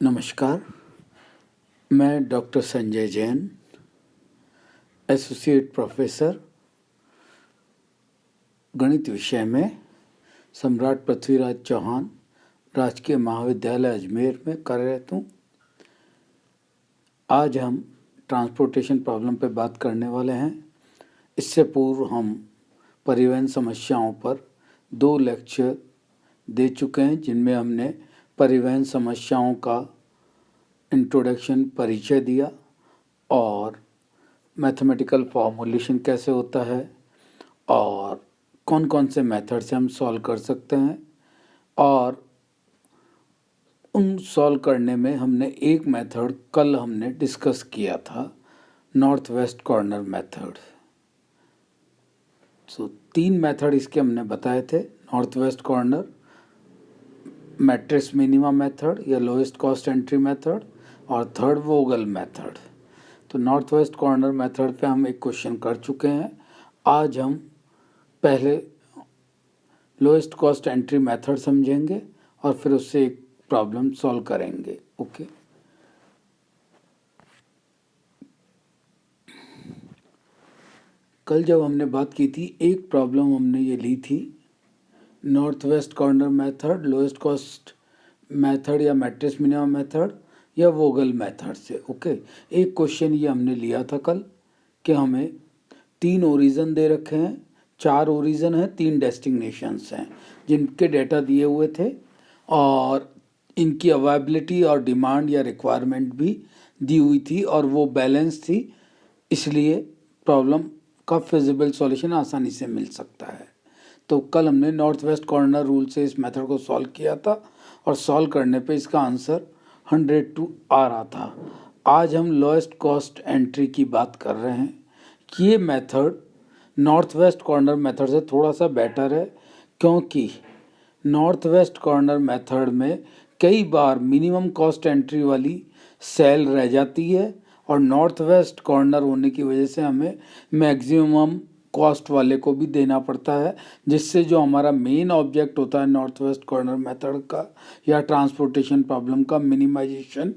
नमस्कार, मैं doctor Sanjay Jain, associate professor गणित विषय में सम्राट पृथ्वीराज चौहान राजकीय महाविद्यालय अजमेर में कार्यरत हूँ। आज हम ट्रांसपोर्टेशन प्रॉब्लम पे बात करने वाले हैं। इससे पूर्व हम परिवहन समस्याओं पर 2 लेक्चर दे चुके हैं, जिनमें हमने परिवहन समस्याओं का इंट्रोडक्शन परिचय दिया और मैथमेटिकल फॉर्मूलेशन कैसे होता है और कौन कौन से मेथड से हम सॉल्व कर सकते हैं। और उन सॉल्व करने में हमने एक मेथड कल हमने डिस्कस किया था, north west corner method. 3 method इसके हमने बताए थे, north west corner, matrix minima method या लोएस्ट कॉस्ट एंट्री मेथड और थर्ड वोगल मेथड। तो नॉर्थ वेस्ट कॉर्नर मेथड पे हम एक क्वेश्चन कर चुके हैं। आज हम पहले लोएस्ट कॉस्ट एंट्री मेथड समझेंगे और फिर उससे एक प्रॉब्लम सॉल्व करेंगे। ओके, कल जब हमने बात की थी, एक प्रॉब्लम हमने ये ली थी, north west corner method, lowest cost method या मैट्रिक्स मिनिमा मेथड या वोगल मेथड से। ओके, एक क्वेश्चन ये हमने लिया था कल कि हमें 3 ओरिजिन दे रखे हैं, 4 ओरिजिन हैं, 3 डेस्टिनेशंस हैं जिनके डेटा दिए हुए थे और इनकी अवेलेबिलिटी और डिमांड या रिक्वायरमेंट भी दी हुई थी और वो बैलेंस थी, इसलिए प्रॉब्लम का फिजिबल सॉल्यूशन आसानी से मिल सकता है। तो कल हमने नॉर्थ वेस्ट कॉर्नर रूल से इस मेथड को सॉल्व किया था और सॉल्व करने पे इसका आंसर 102 आ रहा था। आज हम लोएस्ट कॉस्ट एंट्री की बात कर रहे हैं कि ये method north west corner method से थोड़ा सा बेटर है, क्योंकि नॉर्थ वेस्ट कॉर्नर मेथड में कई बार मिनिमम कॉस्ट एंट्री वाली सेल रह जाती है और नॉर्थ वेस्ट कॉर्नर होने की वजह से हमें मैक्सिमम कॉस्ट वाले को भी देना पड़ता है, जिससे जो हमारा मेन ऑब्जेक्ट होता है नॉर्थ वेस्ट कॉर्नर मेथड का या ट्रांसपोर्टेशन प्रॉब्लम का मिनिमाइजेशन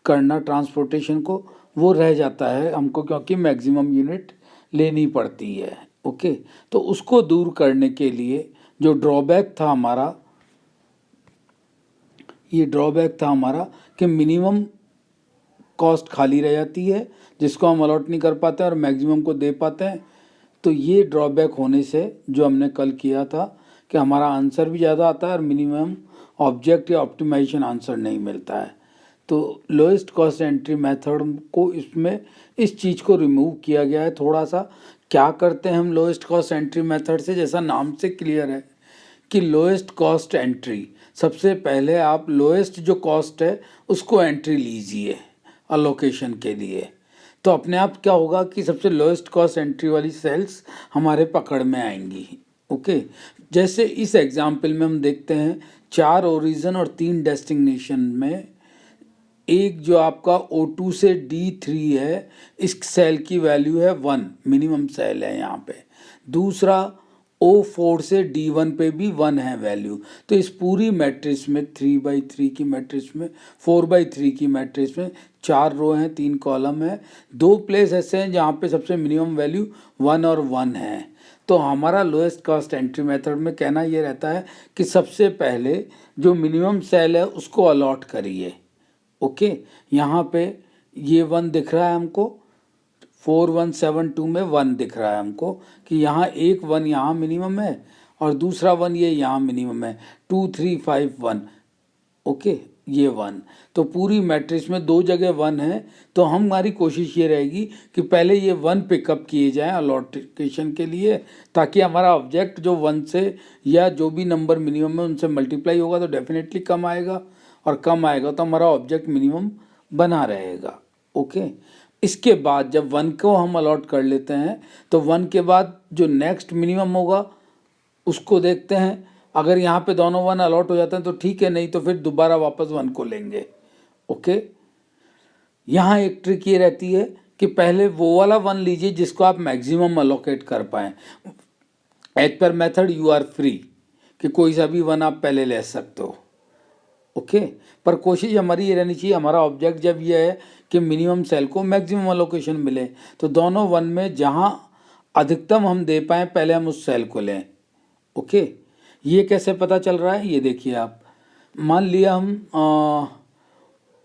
करना ट्रांसपोर्टेशन को, वो रह जाता है हमको, क्योंकि मैक्सिमम यूनिट लेनी पड़ती है। ओके, तो उसको दूर करने के लिए जो ड्रॉबैक था हमारा, ये ड्रॉबैक था हमारा कि मिनिमम कॉस्ट खाली रह जाती है जिसको हम अलॉट नहीं कर पाते और मैक्सिमम को दे पाते हैं। तो ये ड्रॉबैक होने से जो हमने कल किया था कि हमारा आंसर भी ज़्यादा आता है और मिनिमम ऑब्जेक्ट या ऑप्टिमाइजेशन आंसर नहीं मिलता है। तो लोएस्ट कॉस्ट एंट्री मेथड को इसमें इस चीज़ को रिमूव किया गया है थोड़ा सा। क्या करते हैं हम लोएस्ट कॉस्ट एंट्री मेथड से, जैसा नाम से क्लियर है कि लोएस्ट कॉस्ट एंट्री, सबसे पहले आप लोएस्ट जो कॉस्ट है उसको एंट्री लीजिए अलोकेशन के लिए, तो अपने आप क्या होगा कि सबसे लोएस्ट कॉस्ट एंट्री वाली सेल्स हमारे पकड़ में आएंगी। ओके, जैसे इस एग्जाम्पल में हम देखते हैं 4 ओरिजिन और 3 डेस्टिनेशन में, एक जो आपका O2 से D3 है, इस सेल की वैल्यू है 1, मिनिमम सेल है यहाँ पे। दूसरा O4 से D1 पे भी 1 है वैल्यू। तो इस पूरी मैट्रिक्स में 3/3 की मैट्रिक्स में, 4/3 की मैट्रिक्स में 4 रो हैं, 3 कॉलम है, 2 प्लेस ऐसे हैं जहाँ पे सबसे मिनिमम वैल्यू 1 और 1 है। तो हमारा लोएस्ट कॉस्ट एंट्री मेथड में कहना ये रहता है कि सबसे पहले जो मिनिमम सेल है उसको अलॉट करिए। ओके, यहाँ पे ये 1 दिख रहा है हमको, 4172 में 1 दिख रहा है हमको कि यहाँ एक 1 यहाँ मिनिमम है और दूसरा 1 ये यहाँ मिनिमम है, 2351। ओके, ये 1, तो पूरी मैट्रिक्स में 2 जगह 1 है। तो हमारी कोशिश ये रहेगी कि पहले ये 1 पिकअप किए जाएं अलॉटेशन के लिए, ताकि हमारा ऑब्जेक्ट जो 1 से या जो भी नंबर मिनिमम है उनसे मल्टीप्लाई होगा तो डेफिनेटली कम आएगा, और कम आएगा तो हमारा ऑब्जेक्ट मिनिमम बना रहेगा। ओके, इसके बाद जब 1 को हम अलॉट कर लेते हैं तो 1 के बाद जो नेक्स्ट मिनिमम होगा उसको देखते हैं। अगर यहाँ पे दोनों 1 अलॉट हो जाते हैं तो ठीक है, नहीं तो फिर दोबारा वापस 1 को लेंगे। ओके, यहाँ एक ट्रिक ये रहती है कि पहले वो वाला 1 लीजिए जिसको आप मैक्सिमम अलोकेट कर पाएँ। As per method you are free कि कोई सा भी 1 आप पहले ले सकते हो। ओके। पर कोशिश हमारी ये रहनी चाहिए, हमारा ऑब्जेक्ट जब ये है कि मिनिमम सेल को मैक्सिमम अलोकेशन मिले, तो दोनों वन में जहाँ अधिकतम हम दे पाएँ पहले हम उस सेल को लें। ओके, ये कैसे पता चल रहा है, ये देखिए आप। मान लिया हम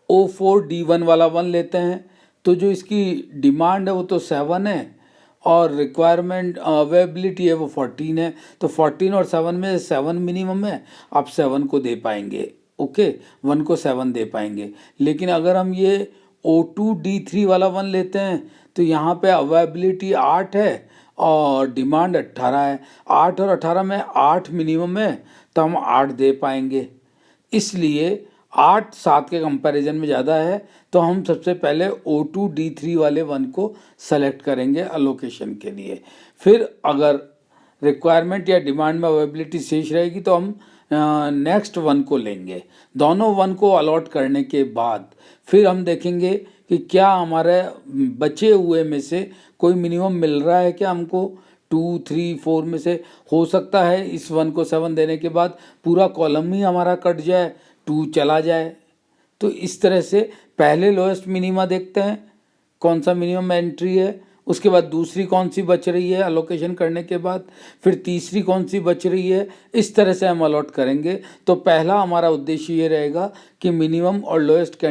O4D1 वाला वन लेते हैं, तो जो इसकी डिमांड है वो तो 7 है और रिक्वायरमेंट अवेलेबिलिटी है वो 14 है। तो 14 और 7 में 7 मिनिमम है, आप 7 को दे पाएंगे। ओके, 1 को 7 दे पाएंगे। लेकिन अगर हम ये O2D3 वाला वन लेते हैं तो यहाँ पे अवेलेबिलिटी 8 है और डिमांड 18 है। 8 और 18 में 8 मिनिमम है, तो हम 8 दे पाएंगे। इसलिए 8 7 के कंपैरिजन में ज़्यादा है, तो हम सबसे पहले O2D3 वाले वन को सेलेक्ट करेंगे अलोकेशन के लिए। फिर अगर रिक्वायरमेंट या डिमांड में अवेलेबिलिटी शेष रहेगी तो हम नेक्स्ट वन को लेंगे। दोनों वन को अलॉट करने के बाद फिर हम देखेंगे कि क्या हमारे बचे हुए में से कोई मिनिमम मिल रहा है क्या हमको। 2 3 4 में से हो सकता है इस वन को 7 देने के बाद पूरा कॉलम ही हमारा कट जाए, 2 चला जाए। तो इस तरह से पहले लोएस्ट मिनिमा देखते हैं कौन सा मिनिमम एंट्री है, उसके बाद दूसरी कौन सी बच रही है अलोकेशन करने के बाद, फिर तीसरी कौन सी बच रही है। इस तरह से हम अलॉट करेंगे। तो पहला हमारा उद्देश्य ये रहेगा कि मिनिमम और लोएस्ट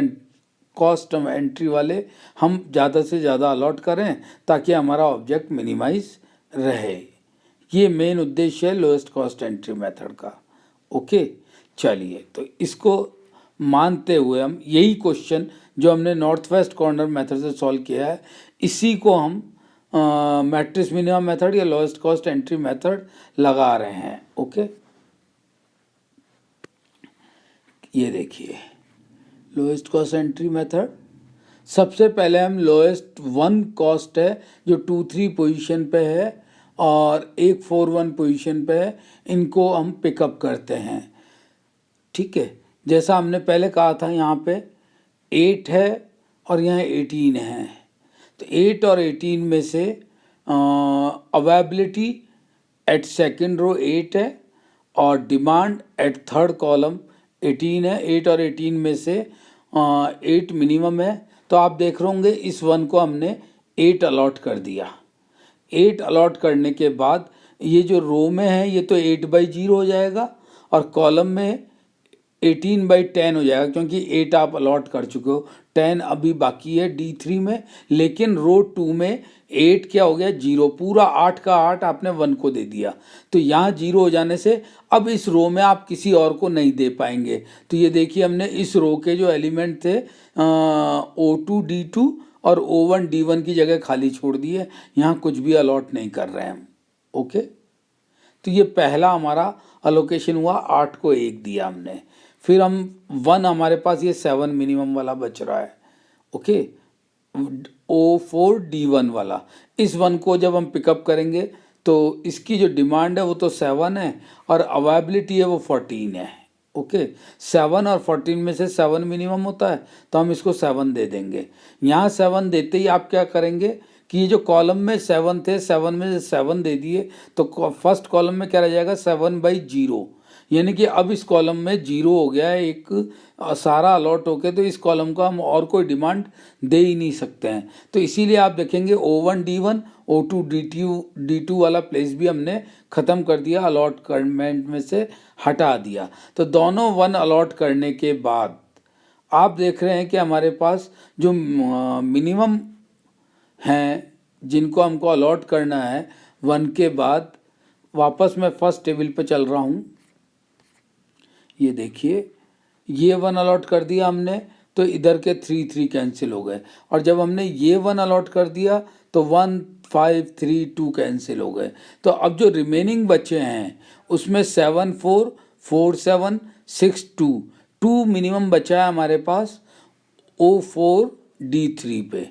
कॉस्ट एंट्री वाले हम ज़्यादा से ज़्यादा अलॉट करें ताकि हमारा ऑब्जेक्ट मिनिमाइज रहे। ये मेन उद्देश्य है लोएस्ट कॉस्ट एंट्री मेथड का। ओके, चलिए, तो इसको मानते हुए हम यही क्वेश्चन जो हमने नॉर्थ वेस्ट कॉर्नर मेथड से सॉल्व किया है, इसी को हम मैट्रिक्स मिनिमम मेथड या लोएस्ट कॉस्ट एंट्री मेथड लगा रहे हैं। ओके, ये देखिए लोएस्ट कॉस्ट एंट्री मेथड। सबसे पहले हम लोएस्ट 1 कॉस्ट है जो 2 3 पोजीशन पे है और 1 4 1 पोजीशन पे है, इनको हम पिकअप करते हैं। ठीक है, जैसा हमने पहले कहा था, यहाँ पे 8 है और यहाँ 18 है। तो 8 और 18 में से अवेलेबिलिटी एट सेकेंड रो 8 है और डिमांड एट थर्ड कॉलम 18 है। 8 और 18 में से 8 मिनिमम है। तो आप देख रहे होंगे इस वन को हमने 8 अलॉट कर दिया। 8 अलॉट करने के बाद ये जो रो में है ये तो 8/0 हो जाएगा और कॉलम में 18/10 हो जाएगा, क्योंकि 8 आप अलॉट कर चुके हो, 10 अभी बाकी है D3 में। लेकिन रो 2 में 8 क्या हो गया, 0। पूरा 8 का 8 आपने 1 को दे दिया। तो यहाँ 0 हो जाने से अब इस रो में आप किसी और को नहीं दे पाएंगे। तो ये देखिए हमने इस रो के जो एलिमेंट थे O2D2 और O1D1 की जगह खाली छोड़ दी है, यहाँ कुछ भी अलॉट नहीं कर रहे हैं हम। ओके, तो ये पहला हमारा अलोकेशन हुआ, 8 को 1 दिया हमने। फिर हम 1 हमारे पास ये 7 मिनिमम वाला बच रहा है। ओके, O4D1 वाला, इस वन को जब हम पिकअप करेंगे तो इसकी जो डिमांड है वो तो 7 है और अवेलेबिलिटी है वो 14 है। ओके, 7 और 14 में से 7 मिनिमम होता है, तो हम इसको 7 दे देंगे। यहाँ 7 देते ही आप क्या करेंगे कि ये जो कॉलम में 7 थे, 7 में से 7 दे दिए, तो फर्स्ट कॉलम में क्या रह जाएगा, 7/0। यानी कि अब इस कॉलम में 0 हो गया है, एक सारा अलॉट होके, तो इस कॉलम का हम और कोई डिमांड दे ही नहीं सकते हैं। तो इसीलिए आप देखेंगे O1D1 O2D2 वाला प्लेस भी हमने ख़त्म कर दिया, अलॉटमेंट में से हटा दिया। तो दोनों 1 अलॉट करने के बाद आप देख रहे हैं कि हमारे पास जो मिनिमम हैं जिनको हमको अलॉट करना है 1 के बाद, वापस मैं फर्स्ट टेबल पे चल रहा हूँ। ये देखिए ये 1 अलॉट कर दिया हमने, तो इधर के 3 3 कैंसिल हो गए। और जब हमने ये 1 अलॉट कर दिया तो 1 5 3 2 कैंसिल हो गए। तो अब जो रिमेनिंग बचे हैं उसमें 7 4 4 7 6 2 मिनिमम बचा है हमारे पास O4D3 पे।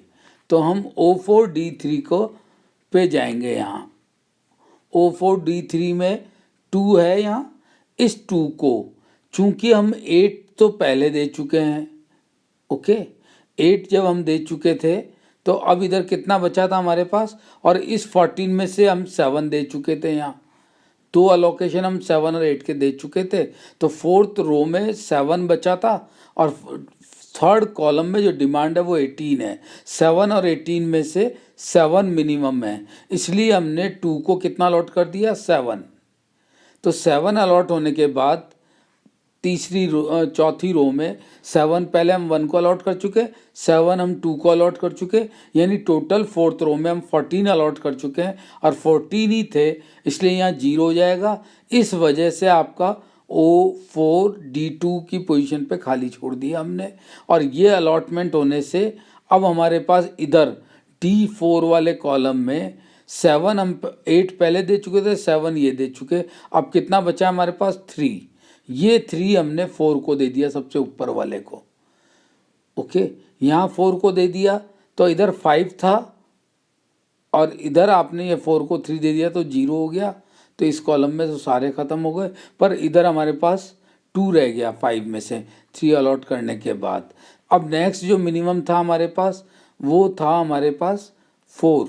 तो हम O4D3 को पे जाएंगे। यहाँ O4D3 में 2 है, यहाँ इस 2 को चूंकि हम 8 तो पहले दे चुके हैं। ओके, 8 जब हम दे चुके थे तो अब इधर कितना बचा था हमारे पास, और इस 14 में से हम 7 दे चुके थे यहाँ। 2 अलोकेशन हम 7 और 8 के दे चुके थे, तो 4th रो में 7 बचा था और 3rd कॉलम में जो डिमांड है वो 18 है। 7 और 18 में से 7 मिनिमम है, इसलिए हमने 2 को कितना अलॉट कर दिया, 7। तो 7 अलॉट होने के बाद चौथी रो में 7 पहले हम 1 को अलॉट कर चुके, 7 हम 2 को अलॉट कर चुके, यानी टोटल 4th रो में हम 14 अलॉट कर चुके हैं और 14 ही थे, इसलिए यहाँ 0 हो जाएगा। इस वजह से आपका O4D2 की पोजीशन पे खाली छोड़ दिया हमने, और ये अलॉटमेंट होने से अब हमारे पास इधर D4 वाले कॉलम में 7 हम 8 पहले दे चुके थे, 7 ये दे चुके, अब कितना बचा हमारे पास, 3। ये 3 हमने 4 को दे दिया, सबसे ऊपर वाले को। ओके, यहाँ 4 को दे दिया तो इधर 5 था और इधर आपने ये 4 को 3 दे दिया तो 0 हो गया। तो इस कॉलम में तो सारे ख़त्म हो गए, पर इधर हमारे पास 2 रह गया 5 में से 3 अलॉट करने के बाद। अब नेक्स्ट जो मिनिमम था हमारे पास वो था हमारे पास 4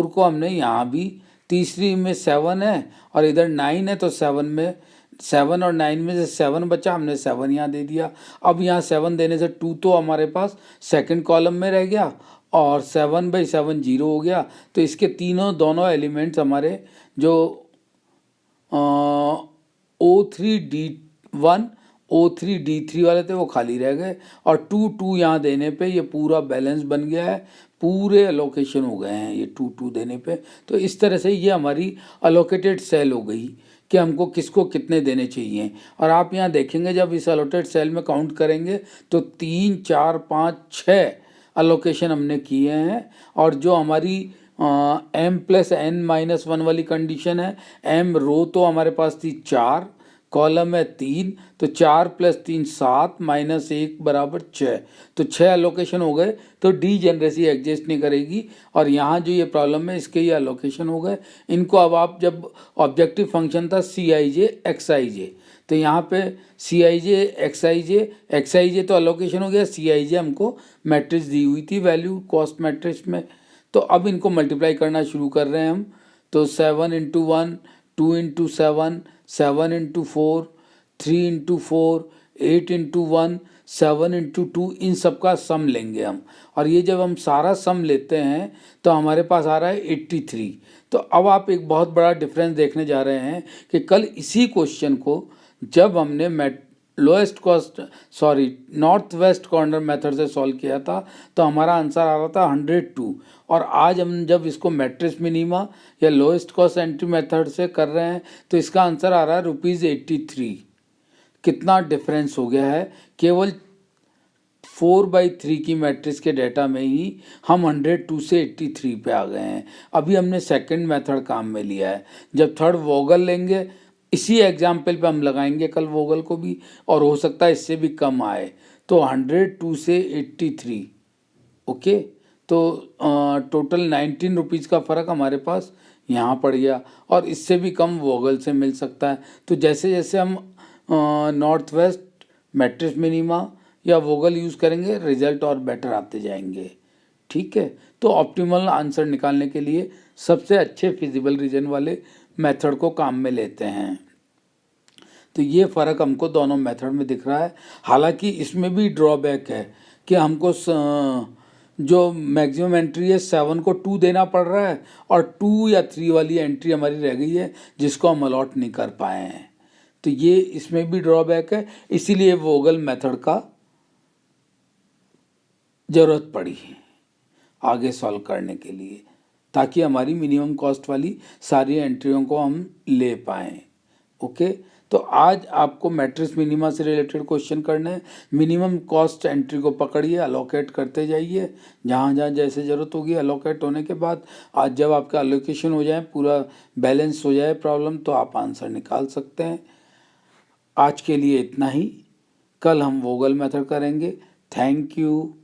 को हमने यहाँ भी, तीसरी में 7 है और इधर 9 है, तो 7 और 9 में से 7 बचा, हमने 7 यहाँ दे दिया। अब यहाँ 7 देने से 2 तो हमारे पास सेकंड कॉलम में रह गया और 7/7 0 हो गया। तो इसके दोनों एलिमेंट्स हमारे जो O3D1 O3D3 वाले थे वो खाली रह गए, और 2 यहाँ देने पे ये पूरा बैलेंस बन गया है, पूरे अलोकेशन हो गए हैं ये 2 देने पे। तो इस तरह से ये हमारी अलोकेटेड सेल हो गई कि हमको किसको कितने देने चाहिए। और आप यहाँ देखेंगे जब इस अलोकेटेड सेल में काउंट करेंगे तो 3 4 5 6 अलोकेशन हमने किए हैं, और जो हमारी m+n-1 वाली कंडीशन है, m रो तो हमारे पास थी 4, कॉलम है 3, तो 4 + 3 7 -1 = 6, तो 6 अलोकेशन हो गए। तो डी जनरेसी एग्जिस्ट नहीं करेगी, और यहाँ जो ये प्रॉब्लम है इसके ये अलोकेशन हो गए। इनको अब आप, जब ऑब्जेक्टिव फंक्शन था Cij Xij, तो यहाँ पे Cij Xij तो अलोकेशन हो गया, Cij हमको मैट्रिक्स दी हुई थी वैल्यू कॉस्ट मैट्रिक्स में। तो अब इनको मल्टीप्लाई करना शुरू कर रहे हैं हम, तो 7 × 1 2 × 7 7 × 4 3 × 4 8 × 1 7 × 2, इन सब का सम लेंगे हम, और ये जब हम सारा सम लेते हैं तो हमारे पास आ रहा है 83। तो अब आप एक बहुत बड़ा डिफरेंस देखने जा रहे हैं कि कल इसी क्वेश्चन को जब हमने नॉर्थ वेस्ट कॉर्नर मेथड से सॉल्व किया था तो हमारा आंसर आ रहा था 102, और आज हम जब इसको मैट्रिक्स मिनिमा या लोएस्ट कॉस्ट एंट्री मेथड से कर रहे हैं तो इसका आंसर आ रहा है ₹83। कितना डिफरेंस हो गया है, केवल 4/3 की मैट्रिक्स के डेटा में ही हम 102 से 83 पे आ गए हैं। अभी हमने सेकंड मेथड काम में लिया है, जब थर्ड वोगल लेंगे, इसी एग्जाम्पल पे हम लगाएंगे कल वोगल को भी, और हो सकता है इससे भी कम आए। तो 102 से 83, ओके, तो टोटल 19 रुपीज़ का फ़र्क हमारे पास यहाँ पड़ गया, और इससे भी कम वोगल से मिल सकता है। तो जैसे जैसे हम नॉर्थ वेस्ट मैट्रिक्स मिनिमा या वोगल यूज़ करेंगे रिजल्ट और बेटर आते जाएंगे। ठीक है, तो ऑप्टिमल आंसर निकालने के लिए सबसे अच्छे फिजिबल रीजन वाले मेथड को काम में लेते हैं। तो ये फ़र्क हमको दोनों मेथड में दिख रहा है। हालांकि इसमें भी ड्रॉबैक है कि हमको जो मैक्सिमम एंट्री है 7 को 2 देना पड़ रहा है, और 2 या 3 वाली एंट्री हमारी रह गई है जिसको हम अलॉट नहीं कर पाए हैं। तो ये इसमें भी ड्रॉबैक है, इसीलिए वोगल मेथड का ज़रूरत पड़ी आगे सॉल्व करने के लिए, ताकि हमारी मिनिमम कॉस्ट वाली सारी एंट्रियों को हम ले पाएँ। ओके, तो आज आपको मैट्रिक्स मिनिमा से रिलेटेड क्वेश्चन करने हैं। मिनिमम कॉस्ट एंट्री को पकड़िए, अलोकेट करते जाइए, जहाँ जहाँ जैसे ज़रूरत होगी। अलोकेट होने के बाद आज जब आपका अलोकेशन हो जाए, पूरा बैलेंस हो जाए प्रॉब्लम, तो आप आंसर निकाल सकते हैं। आज के लिए इतना ही, कल हम वोगल मेथड करेंगे। Thank you.